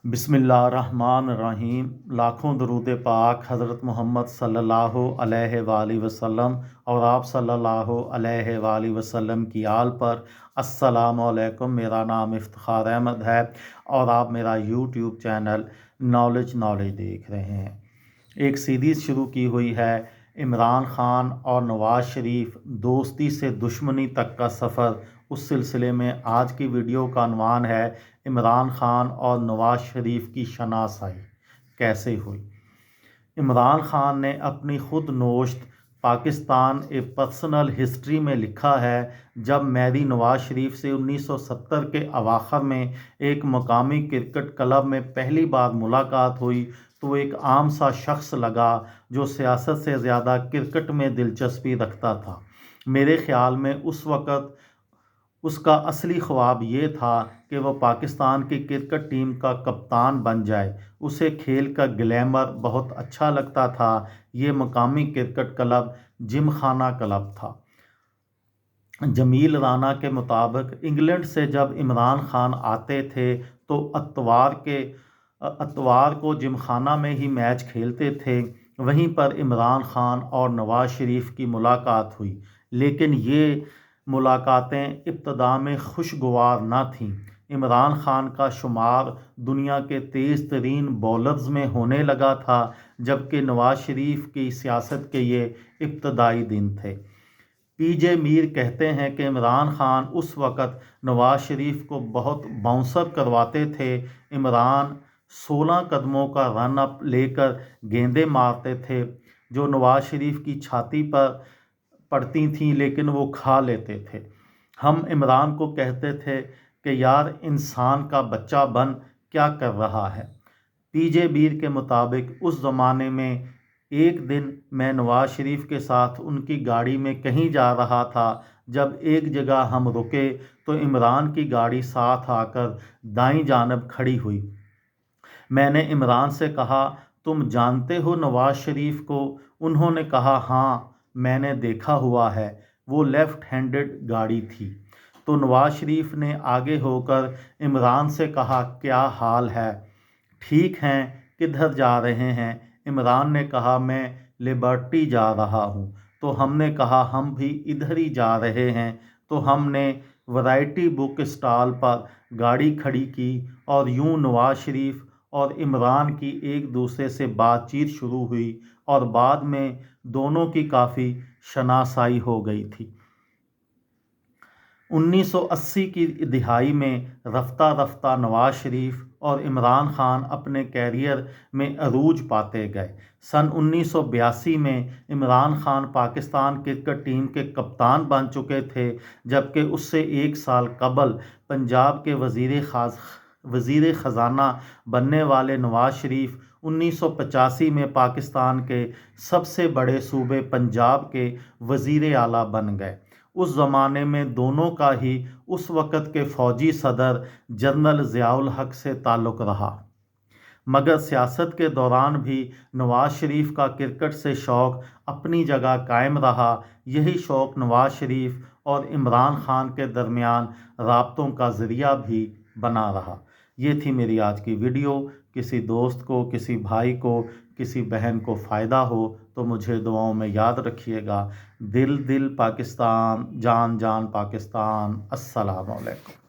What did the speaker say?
बिस्मिल्लाहिर्रहमानिर्रहीम। लाखों दरूद पाक हज़रत मोहम्मद सल्लल्लाहु अलैहि वालैहि वसल्लम और आप सल्लल्लाहु अलैहि वालैहि वसल्लम की आल पर। अस्सलामु अलैकुम। मेरा नाम इफ्तिखार अहमद है और आप मेरा यूट्यूब चैनल नॉलेज देख रहे हैं। एक सीरीज़ शुरू की हुई है, इमरान खान और नवाज़ शरीफ दोस्ती से दुश्मनी तक का सफ़र। उस सिलसिले में आज की वीडियो का अनवान है, इमरान खान और नवाज़ शरीफ की शनासाई कैसे हुई। इमरान खान ने अपनी खुद नोश्त पाकिस्तान ए पर्सनल हिस्ट्री में लिखा है, जब मेरी नवाज़ शरीफ से 1970 के अवाखर में एक मकामी क्रिकेट क्लब में पहली बार मुलाकात हुई तो एक आम सा शख्स लगा जो सियासत से ज़्यादा क्रिकेट में दिलचस्पी रखता था। मेरे ख़्याल में उस वक़्त उसका असली ख्वाब ये था कि वह पाकिस्तान की क्रिकेट टीम का कप्तान बन जाए। उसे खेल का ग्लैमर बहुत अच्छा लगता था। ये मकामी क्रिकेट क्लब जिमखाना क्लब था। जमील राना के मुताबिक इंग्लैंड से जब इमरान खान आते थे तो अतवार को जिमखाना में ही मैच खेलते थे। वहीं पर इमरान खान और नवाज़ शरीफ की मुलाकात हुई, लेकिन ये मुलाकातें इब्तदा में खुशगवार न थीं। इमरान खान का शुमार दुनिया के तेज़ तरीन बॉलर्स में होने लगा था, जबकि नवाज़ शरीफ की सियासत के ये इब्तदाई दिन थे। पीजे मीर कहते हैं कि इमरान खान उस वक़्त नवाज़ शरीफ को बहुत बाउंसर करवाते थे। इमरान 16 कदमों का रन अप लेकर गेंदें मारते थे जो नवाज़ शरीफ की छाती पर पड़ती थीं, लेकिन वो खा लेते थे। हम इमरान को कहते थे कि यार इंसान का बच्चा बन, क्या कर रहा है। पीजे बीर के मुताबिक उस ज़माने में एक दिन मैं नवाज़ शरीफ के साथ उनकी गाड़ी में कहीं जा रहा था। जब एक जगह हम रुके तो इमरान की गाड़ी साथ आकर दाईं जानब खड़ी हुई। मैंने इमरान से कहा, तुम जानते हो नवाज़ शरीफ को? उन्होंने कहा, हाँ मैंने देखा हुआ है, वो लेफ़्ट हैंडेड गाड़ी थी। तो नवाज़ शरीफ ने आगे होकर इमरान से कहा, क्या हाल है, ठीक हैं, किधर जा रहे हैं? इमरान ने कहा, मैं लिबर्टी जा रहा हूँ। तो हमने कहा, हम भी इधर ही जा रहे हैं। तो हमने वैरायटी बुक स्टॉल पर गाड़ी खड़ी की और यूं नवाज़ शरीफ और इमरान की एक दूसरे से बातचीत शुरू हुई और बाद में दोनों की काफ़ी शनासाई हो गई थी। 1980 की दिहाई में रफ्ता रफ्ता नवाज़ शरीफ और इमरान खान अपने कैरियर में अरूज पाते गए। सन 1982 में इमरान खान पाकिस्तान क्रिकेट टीम के कप्तान बन चुके थे, जबकि उससे एक साल कबल पंजाब के वज़ीर ख़जाना बनने वाले नवाज़ शरीफ 1985 में पाकिस्तान के सबसे बड़े सूबे पंजाब के वज़ीर आला बन गए। उस ज़माने में दोनों का ही उस वक़्त के फ़ौजी सदर जनरल ज़ियाउल हक से ताल्लुक़ रहा। मगर सियासत के दौरान भी नवाज़ शरीफ का क्रिकेट से शौक़ अपनी जगह कायम रहा। यही शौक़ नवाज़ शरीफ और इमरान खान के दरमियान राब्तों का ज़रिया भी बना रहा। ये थी मेरी आज की वीडियो। किसी दोस्त को, किसी भाई को, किसी बहन को फ़ायदा हो तो मुझे दुआओं में याद रखिएगा। दिल दिल पाकिस्तान, जान जान पाकिस्तान। अस्सलामु अलैकुम।